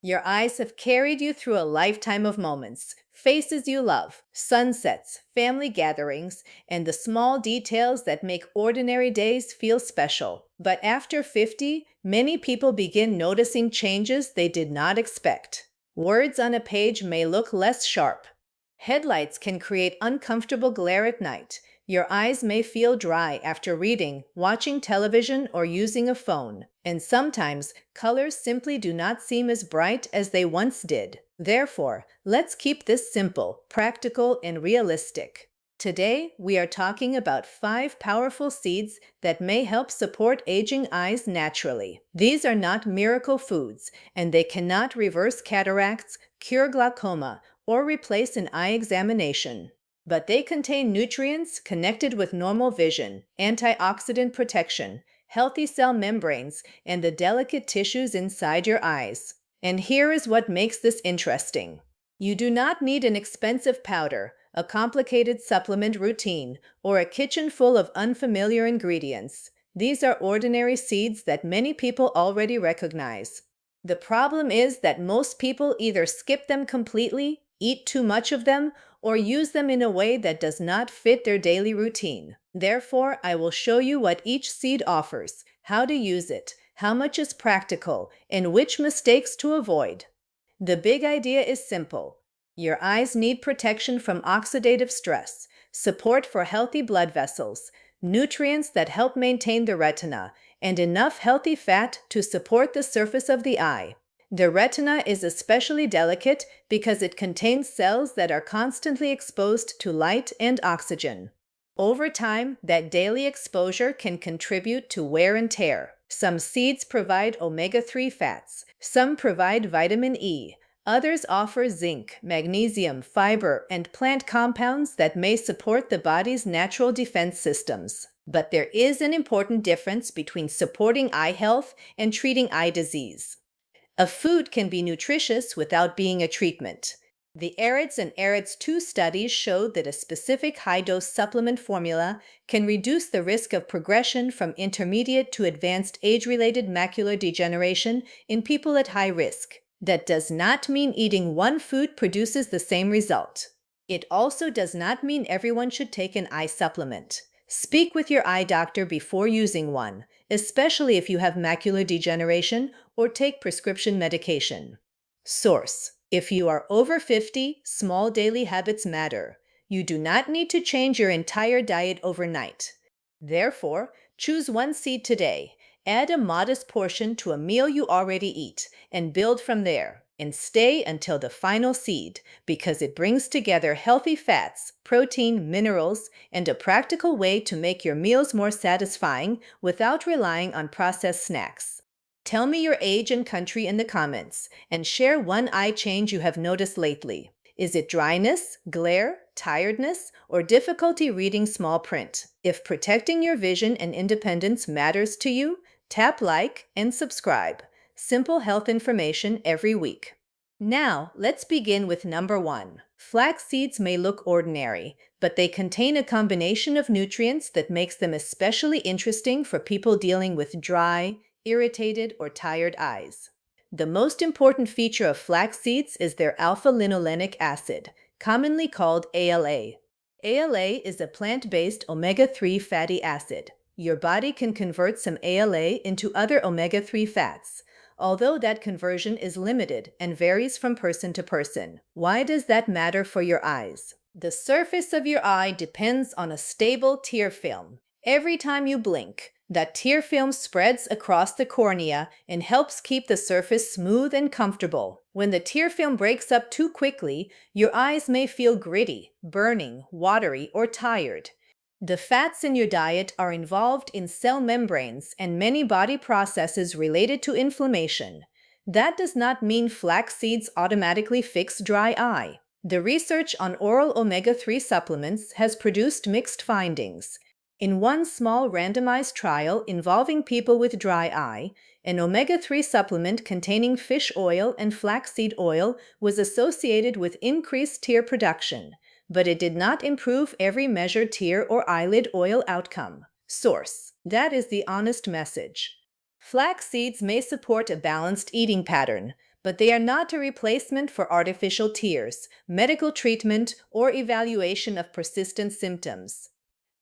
Your eyes have carried you through a lifetime of moments, faces you love, sunsets, family gatherings, and the small details that make ordinary days feel special. But after 50, many people begin noticing changes they did not expect. Words on a page may look less sharp. Headlights can create uncomfortable glare at night. Your eyes may feel dry after reading, watching television, or using a phone. And sometimes, colors simply do not seem as bright as they once did. Therefore, let's keep this simple, practical, and realistic. Today, we are talking about 5 powerful seeds that may help support aging eyes naturally. These are not miracle foods, and they cannot reverse cataracts, cure glaucoma, or replace an eye examination. But they contain nutrients connected with normal vision, antioxidant protection, healthy cell membranes, and the delicate tissues inside your eyes. And here is what makes this interesting. You do not need an expensive powder, a complicated supplement routine, or a kitchen full of unfamiliar ingredients. These are ordinary seeds that many people already recognize. The problem is that most people either skip them completely, eat too much of them, or use them in a way that does not fit their daily routine. Therefore, I will show you what each seed offers, how to use it, how much is practical, and which mistakes to avoid. The big idea is simple. Your eyes need protection from oxidative stress, support for healthy blood vessels, nutrients that help maintain the retina, and enough healthy fat to support the surface of the eye. The retina is especially delicate because it contains cells that are constantly exposed to light and oxygen. Over time, that daily exposure can contribute to wear and tear. Some seeds provide omega-3 fats, some provide vitamin E, others offer zinc, magnesium, fiber, and plant compounds that may support the body's natural defense systems. But there is an important difference between supporting eye health and treating eye disease. A food can be nutritious without being a treatment. The ARIDS and ARIDS 2 studies showed that a specific high-dose supplement formula can reduce the risk of progression from intermediate to advanced age-related macular degeneration in people at high risk. That does not mean eating one food produces the same result. It also does not mean everyone should take an eye supplement. Speak with your eye doctor before using one, especially if you have macular degeneration or take prescription medication. Source: if you are over 50, small daily habits matter. You do not need to change your entire diet overnight. Therefore, choose one seed today. Add a modest portion to a meal you already eat and build from there. And stay until the final seed because it brings together healthy fats, protein, minerals, and a practical way to make your meals more satisfying without relying on processed snacks. Tell me your age and country in the comments and share one eye change you have noticed lately. Is it dryness, glare, tiredness, or difficulty reading small print? If protecting your vision and independence matters to you, tap like and subscribe. Simple health information every week. Now, let's begin with number 1. Flax seeds may look ordinary, but they contain a combination of nutrients that makes them especially interesting for people dealing with dry, irritated, or tired eyes. The most important feature of flax seeds is their alpha-linolenic acid, commonly called ALA. ALA is a plant-based omega-3 fatty acid. Your body can convert some ALA into other omega-3 fats, although that conversion is limited and varies from person to person. Why does that matter for your eyes? The surface of your eye depends on a stable tear film. Every time you blink, that tear film spreads across the cornea and helps keep the surface smooth and comfortable. When the tear film breaks up too quickly, your eyes may feel gritty, burning, watery, or tired. The fats in your diet are involved in cell membranes and many body processes related to inflammation. That does not mean flax seeds automatically fix dry eye. The research on oral omega-3 supplements has produced mixed findings. In one small randomized trial involving people with dry eye, an omega-3 supplement containing fish oil and flaxseed oil was associated with increased tear production, but it did not improve every measured tear or eyelid oil outcome. Source: that is the honest message. Flax seeds may support a balanced eating pattern, but they are not a replacement for artificial tears, medical treatment, or evaluation of persistent symptoms.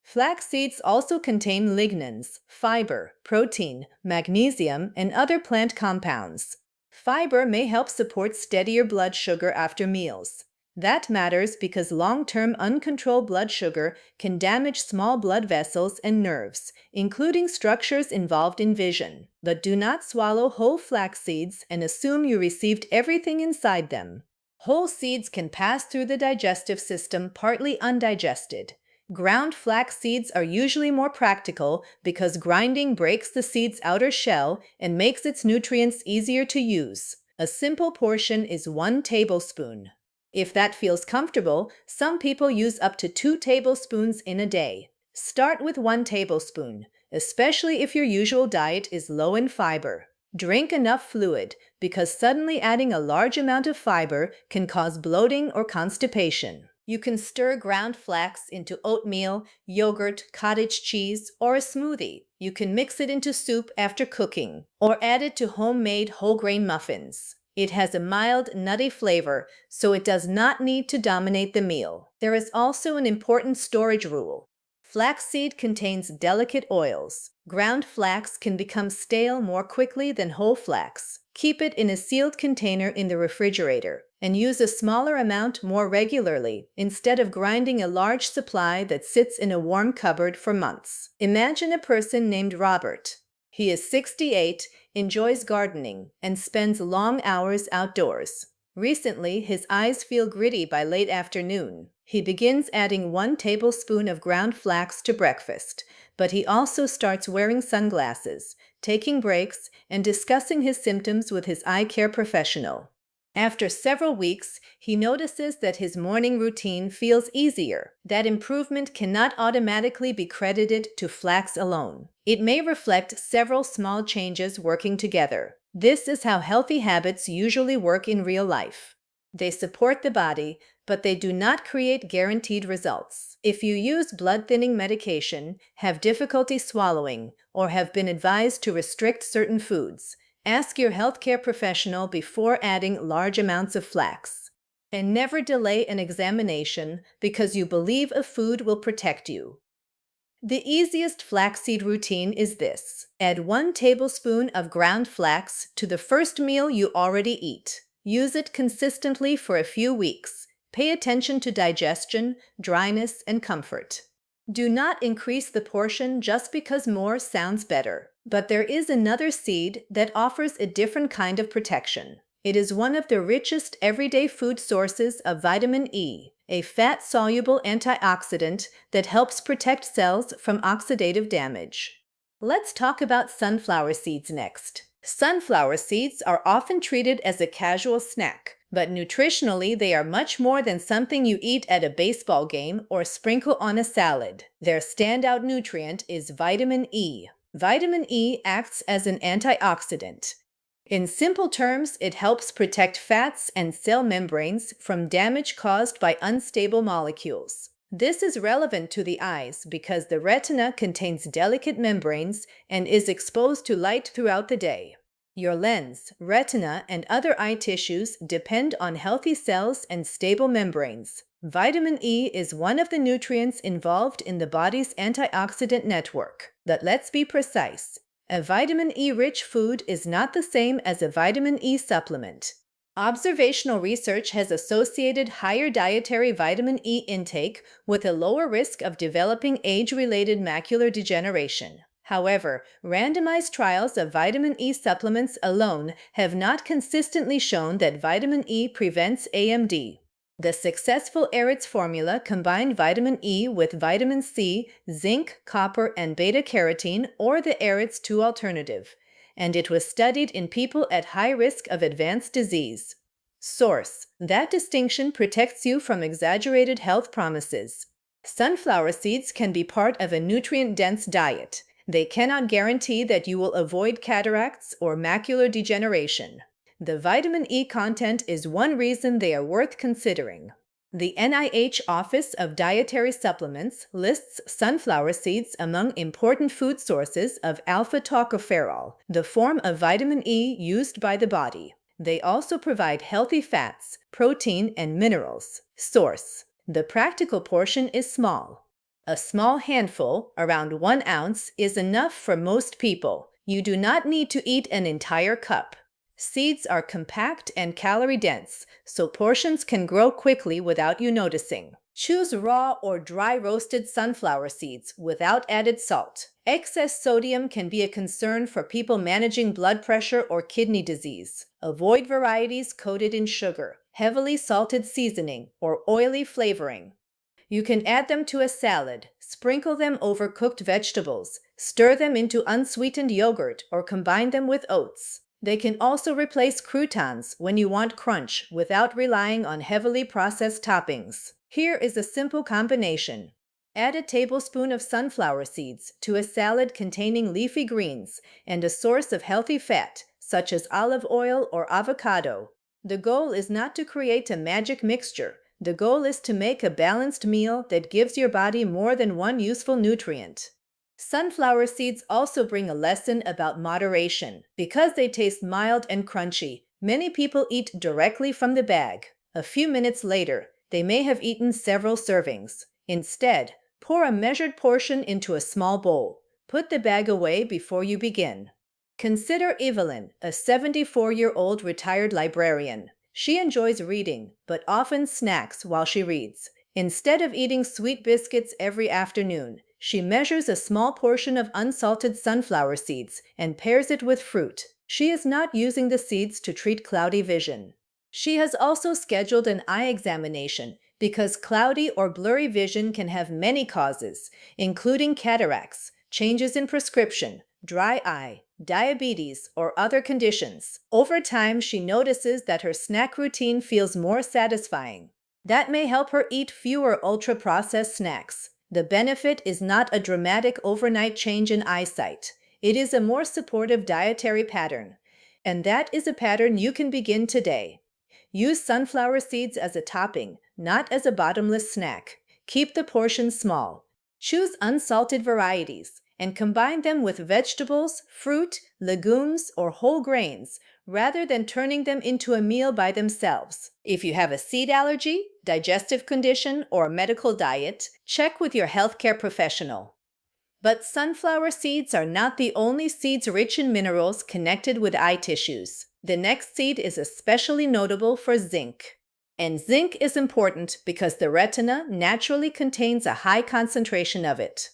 Flax seeds also contain lignans, fiber, protein, magnesium, and other plant compounds. Fiber may help support steadier blood sugar after meals. That matters because long-term uncontrolled blood sugar can damage small blood vessels and nerves, including structures involved in vision. But do not swallow whole flax seeds and assume you received everything inside them. Whole seeds can pass through the digestive system partly undigested. Ground flax seeds are usually more practical because grinding breaks the seed's outer shell and makes its nutrients easier to use. A simple portion is 1 tablespoon. If that feels comfortable, some people use up to 2 tablespoons in a day. Start with 1 tablespoon, especially if your usual diet is low in fiber. Drink enough fluid because suddenly adding a large amount of fiber can cause bloating or constipation. You can stir ground flax into oatmeal, yogurt, cottage cheese, or a smoothie. You can mix it into soup after cooking, or add it to homemade whole grain muffins. It has a mild, nutty flavor, so it does not need to dominate the meal. There is also an important storage rule. Flaxseed contains delicate oils. Ground flax can become stale more quickly than whole flax. Keep it in a sealed container in the refrigerator and use a smaller amount more regularly instead of grinding a large supply that sits in a warm cupboard for months. Imagine a person named Robert. He is 68, enjoys gardening, and spends long hours outdoors. Recently, his eyes feel gritty by late afternoon. He begins adding 1 tablespoon of ground flax to breakfast, but he also starts wearing sunglasses, taking breaks, and discussing his symptoms with his eye care professional. After several weeks, he notices that his morning routine feels easier. That improvement cannot automatically be credited to flax alone. It may reflect several small changes working together. This is how healthy habits usually work in real life. They support the body, but they do not create guaranteed results. If you use blood-thinning medication, have difficulty swallowing, or have been advised to restrict certain foods, ask your healthcare professional before adding large amounts of flax. And never delay an examination because you believe a food will protect you. The easiest flaxseed routine is this. Add 1 tablespoon of ground flax to the first meal you already eat. Use it consistently for a few weeks. Pay attention to digestion, dryness, and comfort. Do not increase the portion just because more sounds better. But there is another seed that offers a different kind of protection. It is one of the richest everyday food sources of vitamin E, a fat-soluble antioxidant that helps protect cells from oxidative damage. Let's talk about sunflower seeds next. Sunflower seeds are often treated as a casual snack, but nutritionally they are much more than something you eat at a baseball game or sprinkle on a salad. Their standout nutrient is vitamin E. Vitamin E acts as an antioxidant. In simple terms, it helps protect fats and cell membranes from damage caused by unstable molecules. This is relevant to the eyes because the retina contains delicate membranes and is exposed to light throughout the day. Your lens, retina, and other eye tissues depend on healthy cells and stable membranes. Vitamin E is one of the nutrients involved in the body's antioxidant network. But let's be precise. A vitamin E-rich food is not the same as a vitamin E supplement. Observational research has associated higher dietary vitamin E intake with a lower risk of developing age-related macular degeneration. However, randomized trials of vitamin E supplements alone have not consistently shown that vitamin E prevents AMD. The successful ARIDS formula combined vitamin E with vitamin C, zinc, copper, and beta-carotene, or the ARIDS 2 alternative, and it was studied in people at high risk of advanced disease. Source: that distinction protects you from exaggerated health promises. Sunflower seeds can be part of a nutrient-dense diet. They cannot guarantee that you will avoid cataracts or macular degeneration. The vitamin E content is one reason they are worth considering. The NIH Office of Dietary Supplements lists sunflower seeds among important food sources of alpha-tocopherol, the form of vitamin E used by the body. They also provide healthy fats, protein, and minerals. Source: the practical portion is small. A small handful, around 1 ounce, is enough for most people. You do not need to eat an entire cup. Seeds are compact and calorie-dense, so portions can grow quickly without you noticing. Choose raw or dry roasted sunflower seeds without added salt. Excess sodium can be a concern for people managing blood pressure or kidney disease. Avoid varieties coated in sugar, heavily salted seasoning, or oily flavoring. You can add them to a salad, sprinkle them over cooked vegetables, stir them into unsweetened yogurt, or combine them with oats. They can also replace croutons when you want crunch without relying on heavily processed toppings. Here is a simple combination. Add a tablespoon of sunflower seeds to a salad containing leafy greens and a source of healthy fat, such as olive oil or avocado. The goal is not to create a magic mixture. The goal is to make a balanced meal that gives your body more than one useful nutrient. Sunflower seeds also bring a lesson about moderation. Because they taste mild and crunchy, many people eat directly from the bag. A few minutes later, they may have eaten several servings. Instead, pour a measured portion into a small bowl. Put the bag away before you begin. Consider Evelyn, a 74-year-old retired librarian. She enjoys reading, but often snacks while she reads. Instead of eating sweet biscuits every afternoon, she measures a small portion of unsalted sunflower seeds and pairs it with fruit. She is not using the seeds to treat cloudy vision. She has also scheduled an eye examination because cloudy or blurry vision can have many causes, including cataracts, changes in prescription, dry eye, diabetes, or other conditions. Over time, she notices that her snack routine feels more satisfying. That may help her eat fewer ultra-processed snacks. The benefit is not a dramatic overnight change in eyesight. It is a more supportive dietary pattern. And that is a pattern you can begin today. Use sunflower seeds as a topping, not as a bottomless snack. Keep the portions small. Choose unsalted varieties and combine them with vegetables, fruit, legumes, or whole grains, rather than turning them into a meal by themselves. If you have a seed allergy, digestive condition, or medical diet, check with your healthcare professional. But sunflower seeds are not the only seeds rich in minerals connected with eye tissues. The next seed is especially notable for zinc. And zinc is important because the retina naturally contains a high concentration of it.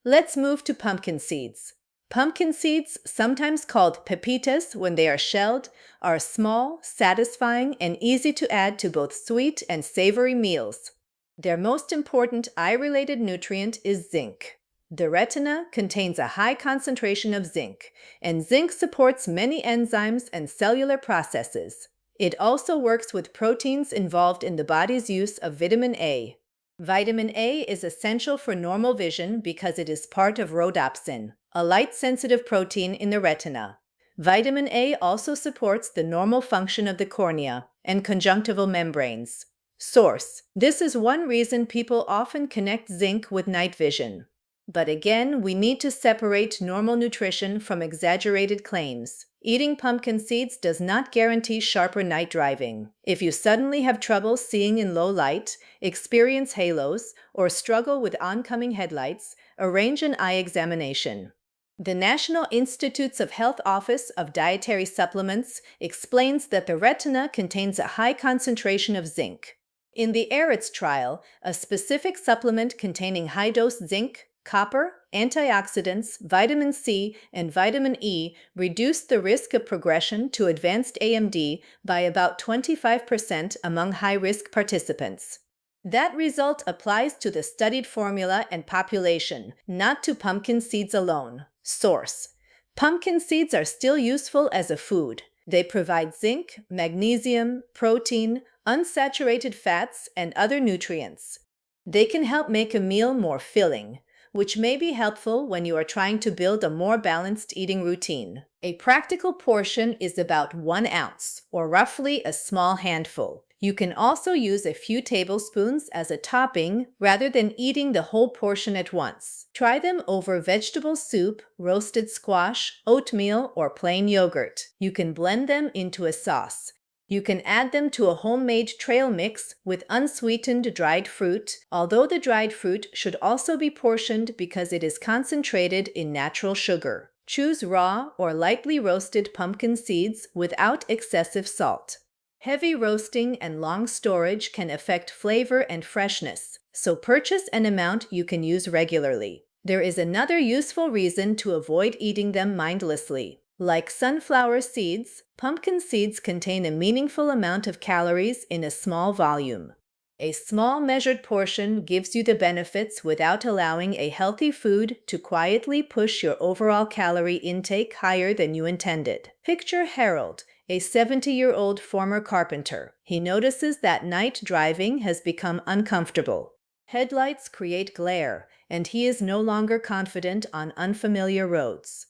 Let's move to pumpkin seeds. Pumpkin seeds, sometimes called pepitas when they are shelled, are small, satisfying, and easy to add to both sweet and savory meals. Their most important eye-related nutrient is zinc. The retina contains a high concentration of zinc, and zinc supports many enzymes and cellular processes. It also works with proteins involved in the body's use of vitamin A. Vitamin A is essential for normal vision because it is part of rhodopsin, a light-sensitive protein in the retina. Vitamin A also supports the normal function of the cornea and conjunctival membranes. Source: this is one reason people often connect zinc with night vision. But again, we need to separate normal nutrition from exaggerated claims. Eating pumpkin seeds does not guarantee sharper night driving. If you suddenly have trouble seeing in low light, experience halos, or struggle with oncoming headlights, arrange an eye examination. The National Institutes of Health Office of Dietary Supplements explains that the retina contains a high concentration of zinc. In the ARITS trial, a specific supplement containing high-dose zinc, copper, antioxidants, vitamin C, and vitamin E reduced the risk of progression to advanced AMD by about 25% among high-risk participants. That result applies to the studied formula and population, not to pumpkin seeds alone. Source: pumpkin seeds are still useful as a food. They provide zinc, magnesium, protein, unsaturated fats, and other nutrients. They can help make a meal more filling, which may be helpful when you are trying to build a more balanced eating routine. A practical portion is about 1 ounce, or roughly a small handful. You can also use a few tablespoons as a topping rather than eating the whole portion at once. Try them over vegetable soup, roasted squash, oatmeal, or plain yogurt. You can blend them into a sauce. You can add them to a homemade trail mix with unsweetened dried fruit, although the dried fruit should also be portioned because it is concentrated in natural sugar. Choose raw or lightly roasted pumpkin seeds without excessive salt. Heavy roasting and long storage can affect flavor and freshness, so purchase an amount you can use regularly. There is another useful reason to avoid eating them mindlessly. Like sunflower seeds, pumpkin seeds contain a meaningful amount of calories in a small volume. A small measured portion gives you the benefits without allowing a healthy food to quietly push your overall calorie intake higher than you intended. Picture Harold, a 70-year-old former carpenter. He notices that night driving has become uncomfortable. Headlights create glare, and he is no longer confident on unfamiliar roads.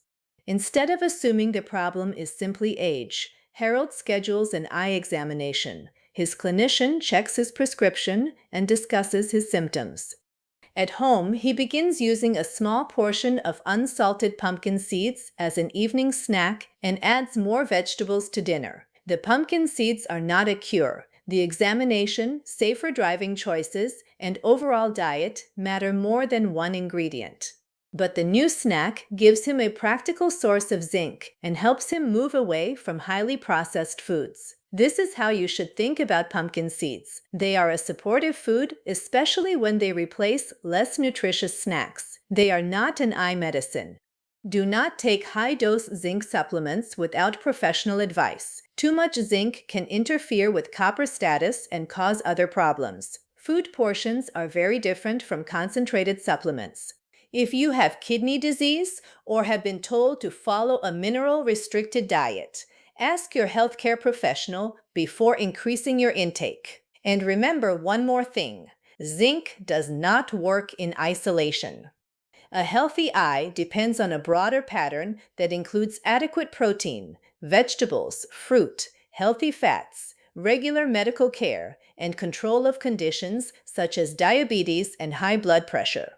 Instead of assuming the problem is simply age, Harold schedules an eye examination. His clinician checks his prescription and discusses his symptoms. At home, he begins using a small portion of unsalted pumpkin seeds as an evening snack and adds more vegetables to dinner. The pumpkin seeds are not a cure. The examination, safer driving choices, and overall diet matter more than one ingredient. But the new snack gives him a practical source of zinc and helps him move away from highly processed foods. This is how you should think about pumpkin seeds. They are a supportive food, especially when they replace less nutritious snacks. They are not an eye medicine. Do not take high-dose zinc supplements without professional advice. Too much zinc can interfere with copper status and cause other problems. Food portions are very different from concentrated supplements. If you have kidney disease or have been told to follow a mineral-restricted diet, ask your healthcare professional before increasing your intake. And remember one more thing: zinc does not work in isolation. A healthy eye depends on a broader pattern that includes adequate protein, vegetables, fruit, healthy fats, regular medical care, and control of conditions such as diabetes and high blood pressure.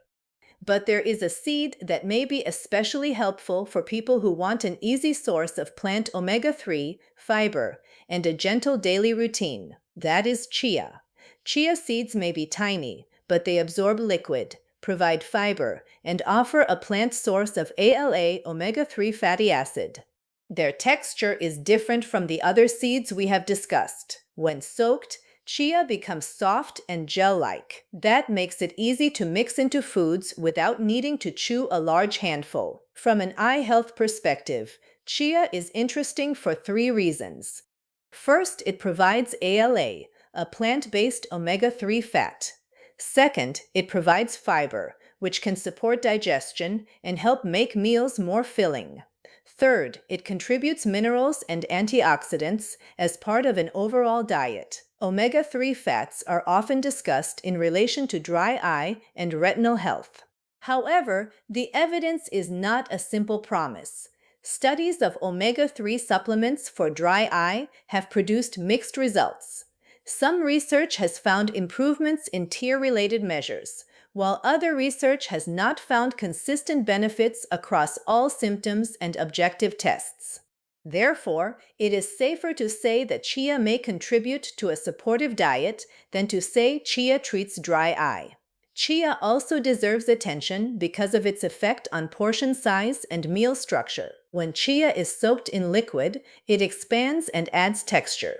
But there is a seed that may be especially helpful for people who want an easy source of plant omega-3, fiber, and a gentle daily routine. That is chia. Chia seeds may be tiny, but they absorb liquid, provide fiber, and offer a plant source of ALA omega-3 fatty acid. Their texture is different from the other seeds we have discussed. When soaked, chia becomes soft and gel-like. That makes it easy to mix into foods without needing to chew a large handful. From an eye health perspective, chia is interesting for 3 reasons. First, it provides ALA, a plant-based omega-3 fat. Second, it provides fiber, which can support digestion and help make meals more filling. Third, it contributes minerals and antioxidants as part of an overall diet. Omega-3 fats are often discussed in relation to dry eye and retinal health. However, the evidence is not a simple promise. Studies of omega-3 supplements for dry eye have produced mixed results. Some research has found improvements in tear-related measures, while other research has not found consistent benefits across all symptoms and objective tests. Therefore, it is safer to say that chia may contribute to a supportive diet than to say chia treats dry eye. Chia also deserves attention because of its effect on portion size and meal structure. When chia is soaked in liquid, it expands and adds texture.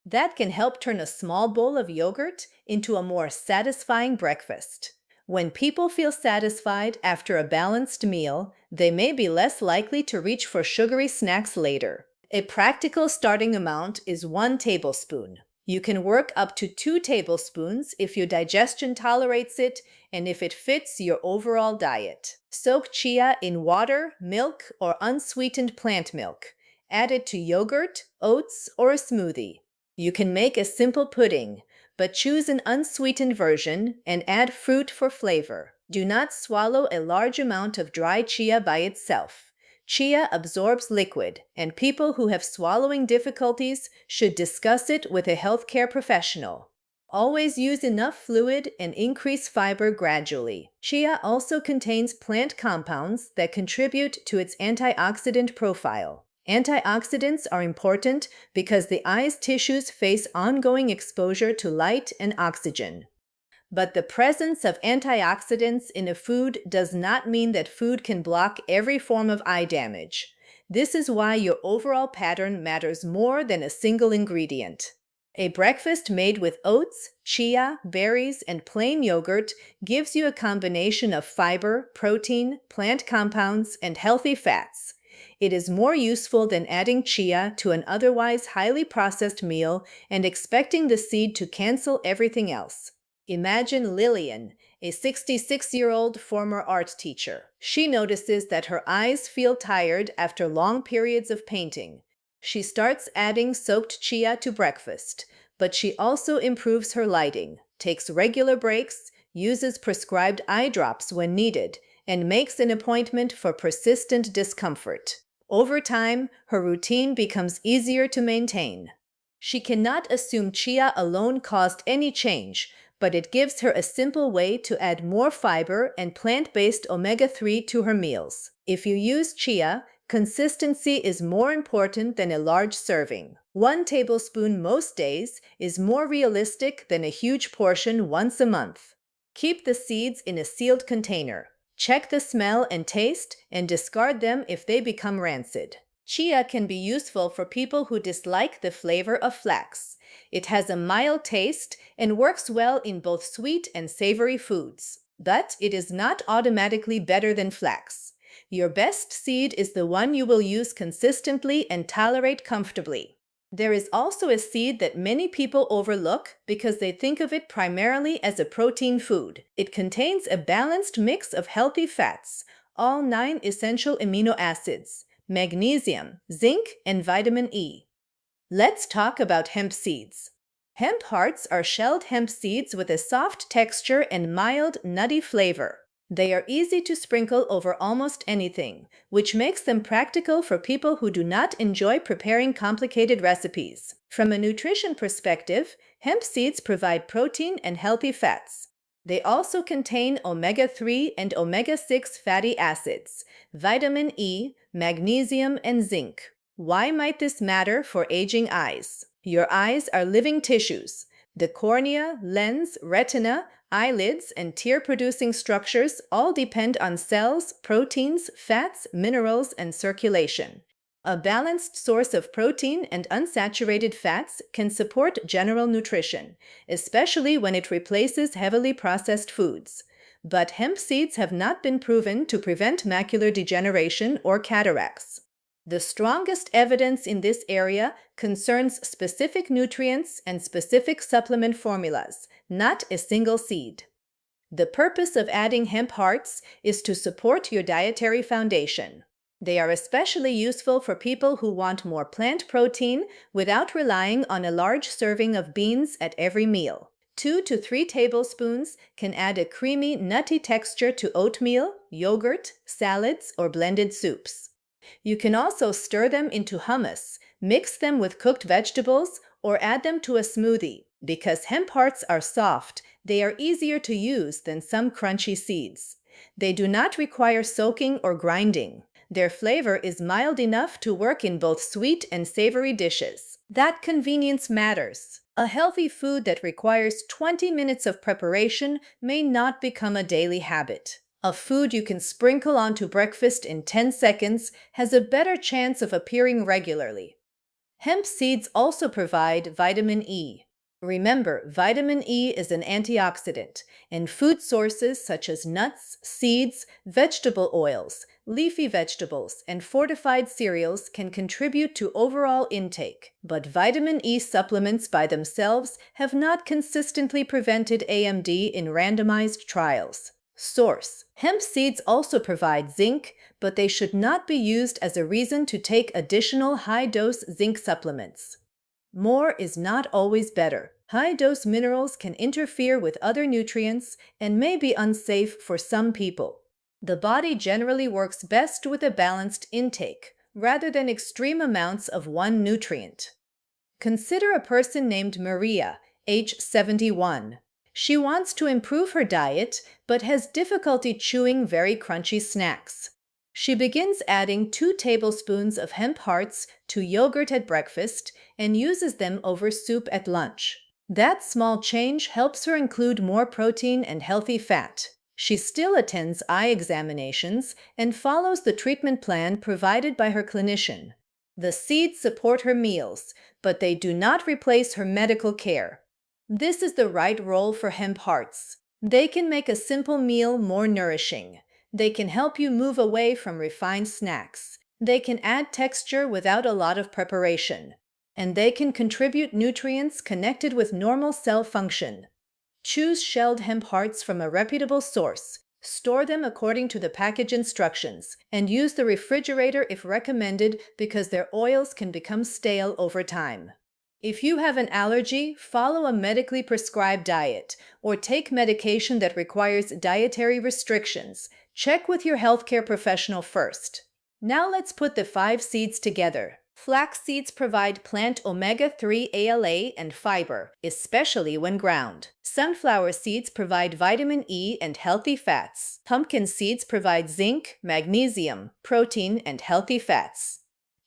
That can help turn a small bowl of yogurt into a more satisfying breakfast. When people feel satisfied after a balanced meal, they may be less likely to reach for sugary snacks later. A practical starting amount is 1 tablespoon. You can work up to 2 tablespoons if your digestion tolerates it and if it fits your overall diet. Soak chia in water, milk, or unsweetened plant milk. Add it to yogurt, oats, or a smoothie. You can make a simple pudding, but choose an unsweetened version and add fruit for flavor. Do not swallow a large amount of dry chia by itself. Chia absorbs liquid, and people who have swallowing difficulties should discuss it with a healthcare professional. Always use enough fluid and increase fiber gradually. Chia also contains plant compounds that contribute to its antioxidant profile. Antioxidants are important because the eye's tissues face ongoing exposure to light and oxygen. But the presence of antioxidants in a food does not mean that food can block every form of eye damage. This is why your overall pattern matters more than a single ingredient. A breakfast made with oats, chia, berries, and plain yogurt gives you a combination of fiber, protein, plant compounds, and healthy fats. It is more useful than adding chia to an otherwise highly processed meal and expecting the seed to cancel everything else. Imagine Lillian, a 66-year-old former art teacher. She notices that her eyes feel tired after long periods of painting. She starts adding soaked chia to breakfast, but she also improves her lighting, takes regular breaks, uses prescribed eye drops when needed, and makes an appointment for persistent discomfort. Over time, her routine becomes easier to maintain. She cannot assume chia alone caused any change, but it gives her a simple way to add more fiber and plant-based omega-3 to her meals. If you use chia, consistency is more important than a large serving. 1 tablespoon most days is more realistic than a huge portion once a month. Keep the seeds in a sealed container. Check the smell and taste and discard them if they become rancid. Chia can be useful for people who dislike the flavor of flax. It has a mild taste and works well in both sweet and savory foods. But it is not automatically better than flax. Your best seed is the one you will use consistently and tolerate comfortably. There is also a seed that many people overlook because they think of it primarily as a protein food. It contains a balanced mix of healthy fats, all 9 essential amino acids, magnesium, zinc, and vitamin E. Let's talk about hemp seeds. Hemp hearts are shelled hemp seeds with a soft texture and mild, nutty flavor. They are easy to sprinkle over almost anything, which makes them practical for people who do not enjoy preparing complicated recipes. From a nutrition perspective, hemp seeds provide protein and healthy fats. They also contain omega-3 and omega-6 fatty acids, vitamin E, magnesium, and zinc. Why might this matter for aging eyes? Your eyes are living tissues. The cornea, lens, retina, eyelids, and tear-producing structures all depend on cells, proteins, fats, minerals, and circulation. A balanced source of protein and unsaturated fats can support general nutrition, especially when it replaces heavily processed foods. But hemp seeds have not been proven to prevent macular degeneration or cataracts. The strongest evidence in this area concerns specific nutrients and specific supplement formulas, not a single seed. The purpose of adding hemp hearts is to support your dietary foundation. They are especially useful for people who want more plant protein without relying on a large serving of beans at every meal. 2 to 3 tablespoons can add a creamy, nutty texture to oatmeal, yogurt, salads, or blended soups. You can also stir them into hummus, mix them with cooked vegetables, or add them to a smoothie. Because hemp hearts are soft, they are easier to use than some crunchy seeds. They do not require soaking or grinding. Their flavor is mild enough to work in both sweet and savory dishes. That convenience matters. A healthy food that requires 20 minutes of preparation may not become a daily habit. A food you can sprinkle onto breakfast in 10 seconds has a better chance of appearing regularly. Hemp seeds also provide vitamin E. Remember, vitamin E is an antioxidant, and food sources such as nuts, seeds, vegetable oils, leafy vegetables, and fortified cereals can contribute to overall intake. But vitamin E supplements by themselves have not consistently prevented AMD in randomized trials. Source: hemp seeds also provide zinc, but they should not be used as a reason to take additional high-dose zinc supplements. More is not always better. High-dose minerals can interfere with other nutrients and may be unsafe for some people. The body generally works best with a balanced intake, rather than extreme amounts of one nutrient. Consider a person named Maria, age 71. She wants to improve her diet, but has difficulty chewing very crunchy snacks. She begins adding 2 tablespoons of hemp hearts to yogurt at breakfast and uses them over soup at lunch. That small change helps her include more protein and healthy fat. She still attends eye examinations and follows the treatment plan provided by her clinician. The seeds support her meals, but they do not replace her medical care. This is the right role for hemp hearts. They can make a simple meal more nourishing. They can help you move away from refined snacks. They can add texture without a lot of preparation. And they can contribute nutrients connected with normal cell function. Choose shelled hemp hearts from a reputable source. Store them according to the package instructions, and use the refrigerator if recommended because their oils can become stale over time. If you have an allergy, follow a medically prescribed diet or take medication that requires dietary restrictions. Check with your healthcare professional first. Now let's put the 5 seeds together. Flax seeds provide plant omega-3 ALA and fiber, especially when ground. Sunflower seeds provide vitamin E and healthy fats. Pumpkin seeds provide zinc, magnesium, protein, and healthy fats.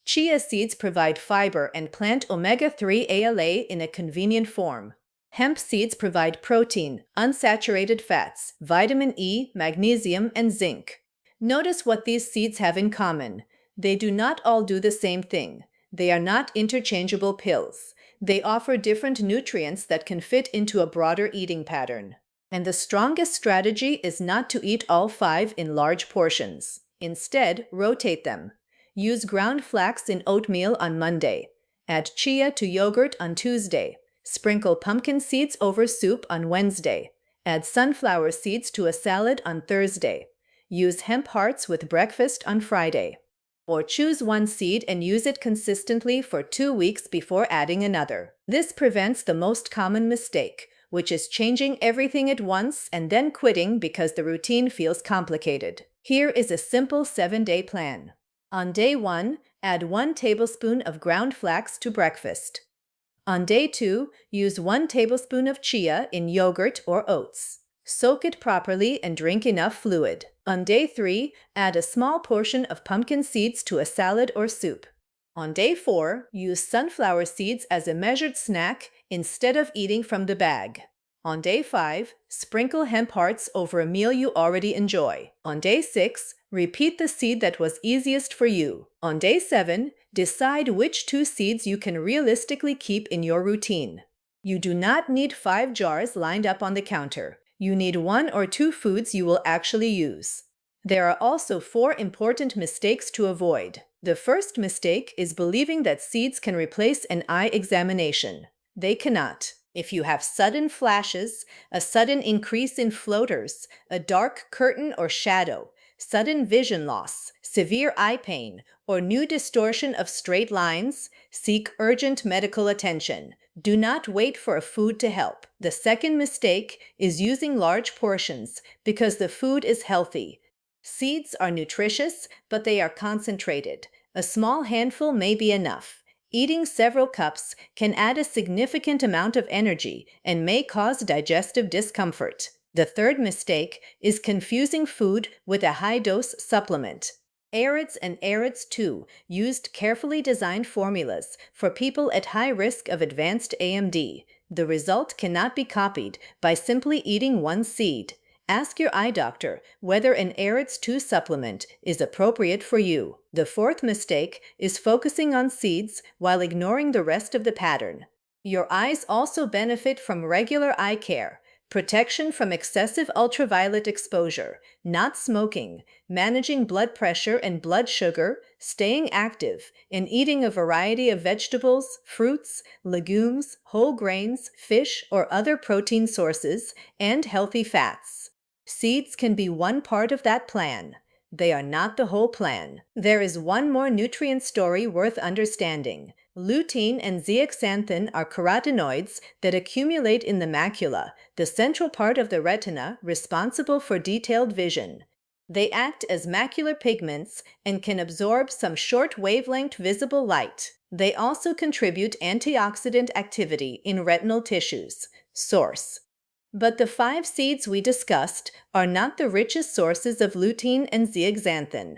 Chia seeds provide fiber and plant omega-3 ALA in a convenient form. Hemp seeds provide protein, unsaturated fats, vitamin E, magnesium, and zinc. Notice what these seeds have in common. They do not all do the same thing. They are not interchangeable pills. They offer different nutrients that can fit into a broader eating pattern. And the strongest strategy is not to eat all 5 in large portions. Instead, rotate them. Use ground flax in oatmeal on Monday. Add chia to yogurt on Tuesday. Sprinkle pumpkin seeds over soup on Wednesday. Add sunflower seeds to a salad on Thursday. Use hemp hearts with breakfast on Friday. Or choose one seed and use it consistently for 2 weeks before adding another. This prevents the most common mistake, which is changing everything at once and then quitting because the routine feels complicated. Here is a simple 7-day plan. On day 1, add 1 tablespoon of ground flax to breakfast. On day 2, use 1 tablespoon of chia in yogurt or oats. Soak it properly and drink enough fluid. On day 3, add a small portion of pumpkin seeds to a salad or soup. On day 4, use sunflower seeds as a measured snack instead of eating from the bag. On day 5, sprinkle hemp hearts over a meal you already enjoy. On day 6, repeat the seed that was easiest for you. On day 7, decide which 2 seeds you can realistically keep in your routine. You do not need 5 jars lined up on the counter. You need 1 or 2 foods you will actually use. There are also 4 important mistakes to avoid. The first mistake is believing that seeds can replace an eye examination. They cannot. If you have sudden flashes, a sudden increase in floaters, a dark curtain or shadow, sudden vision loss, severe eye pain, or new distortion of straight lines, seek urgent medical attention. Do not wait for a food to help. The second mistake is using large portions because the food is healthy. Seeds are nutritious, but they are concentrated. A small handful may be enough. Eating several cups can add a significant amount of energy and may cause digestive discomfort. The third mistake is confusing food with a high-dose supplement. Arids and Arids 2 used carefully designed formulas for people at high risk of advanced AMD. The result cannot be copied by simply eating 1 seed. Ask your eye doctor whether an Arids 2 supplement is appropriate for you. The fourth mistake is focusing on seeds while ignoring the rest of the pattern. Your eyes also benefit from regular eye care. Protection from excessive ultraviolet exposure, not smoking, managing blood pressure and blood sugar, staying active, and eating a variety of vegetables, fruits, legumes, whole grains, fish, or other protein sources, and healthy fats. Seeds can be one part of that plan. They are not the whole plan. There is one more nutrient story worth understanding. Lutein and zeaxanthin are carotenoids that accumulate in the macula, the central part of the retina responsible for detailed vision. They act as macular pigments and can absorb some short wavelength visible light. They also contribute antioxidant activity in retinal tissues. Source. But the 5 seeds we discussed are not the richest sources of lutein and zeaxanthin.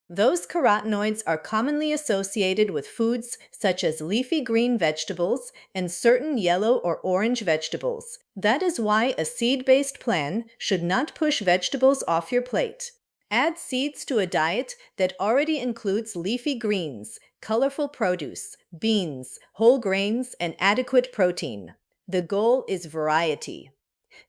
Those carotenoids are commonly associated with foods such as leafy green vegetables and certain yellow or orange vegetables. That is why a seed-based plan should not push vegetables off your plate. Add seeds to a diet that already includes leafy greens, colorful produce, beans, whole grains, and adequate protein. The goal is variety.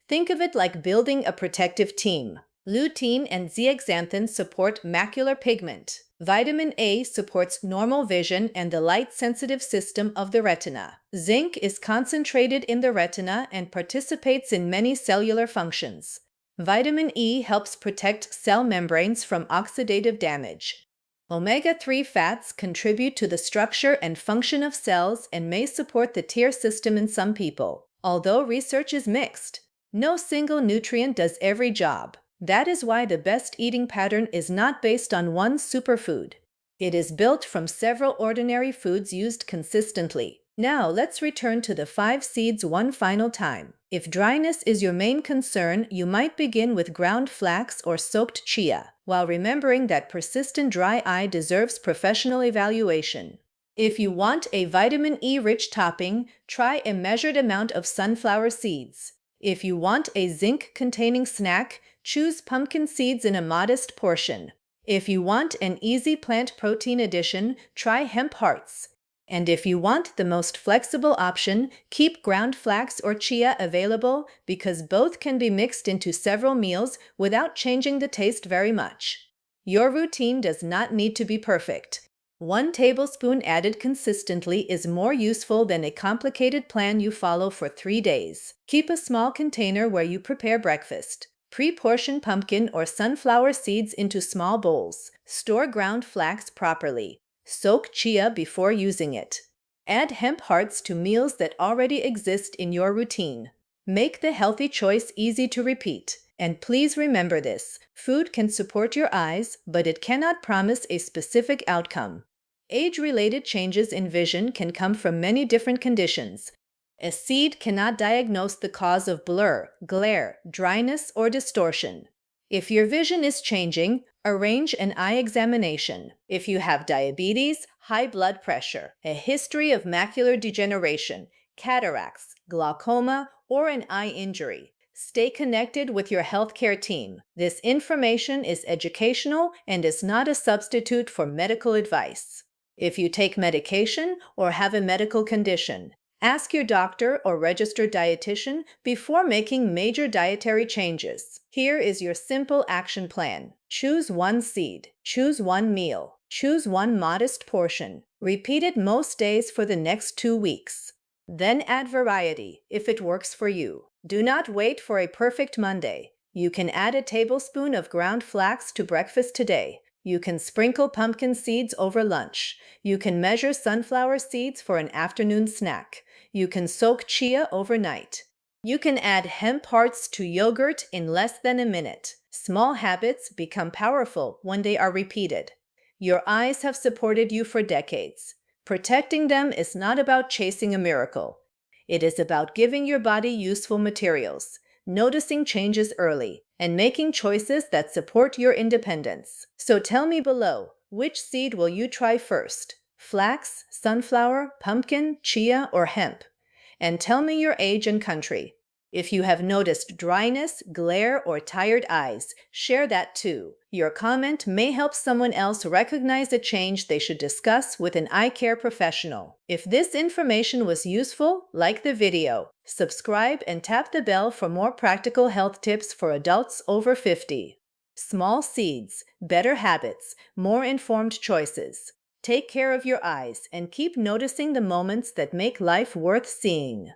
Think of it like building a protective team. Lutein and zeaxanthin support macular pigment. Vitamin A supports normal vision and the light-sensitive system of the retina. Zinc is concentrated in the retina and participates in many cellular functions. Vitamin E helps protect cell membranes from oxidative damage. Omega-3 fats contribute to the structure and function of cells and may support the tear system in some people, although research is mixed. No single nutrient does every job. That is why the best eating pattern is not based on one superfood. It is built from several ordinary foods used consistently. Now let's return to the 5 seeds one final time. If dryness is your main concern, you might begin with ground flax or soaked chia, while remembering that persistent dry eye deserves professional evaluation. If you want a vitamin E-rich topping, try a measured amount of sunflower seeds. If you want a zinc-containing snack, choose pumpkin seeds in a modest portion. If you want an easy plant protein addition, try hemp hearts. And if you want the most flexible option, keep ground flax or chia available because both can be mixed into several meals without changing the taste very much. Your routine does not need to be perfect. 1 tablespoon added consistently is more useful than a complicated plan you follow for 3 days. Keep a small container where you prepare breakfast. Pre-portion pumpkin or sunflower seeds into small bowls. Store ground flax properly. Soak chia before using it. Add hemp hearts to meals that already exist in your routine. Make the healthy choice easy to repeat. And please remember this, food can support your eyes, but it cannot promise a specific outcome. Age-related changes in vision can come from many different conditions. A seed cannot diagnose the cause of blur, glare, dryness, or distortion. If your vision is changing, arrange an eye examination. If you have diabetes, high blood pressure, a history of macular degeneration, cataracts, glaucoma, or an eye injury, stay connected with your healthcare team. This information is educational and is not a substitute for medical advice. If you take medication or have a medical condition, ask your doctor or registered dietitian before making major dietary changes. Here is your simple action plan. Choose 1 seed. Choose 1 meal. Choose 1 modest portion. Repeat it most days for the next 2 weeks. Then add variety if it works for you. Do not wait for a perfect Monday. You can add a tablespoon of ground flax to breakfast today. You can sprinkle pumpkin seeds over lunch. You can measure sunflower seeds for an afternoon snack. You can soak chia overnight. You can add hemp hearts to yogurt in less than a minute. Small habits become powerful when they are repeated. Your eyes have supported you for decades. Protecting them is not about chasing a miracle. It is about giving your body useful materials, noticing changes early, and making choices that support your independence. So tell me below, which seed will you try first? Flax, sunflower, pumpkin, chia, or hemp? And tell me your age and country. If you have noticed dryness, glare, or tired eyes, share that too. Your comment may help someone else recognize a change they should discuss with an eye care professional. If this information was useful, like the video, subscribe and tap the bell for more practical health tips for adults over 50. Small seeds, better habits, more informed choices. Take care of your eyes and keep noticing the moments that make life worth seeing.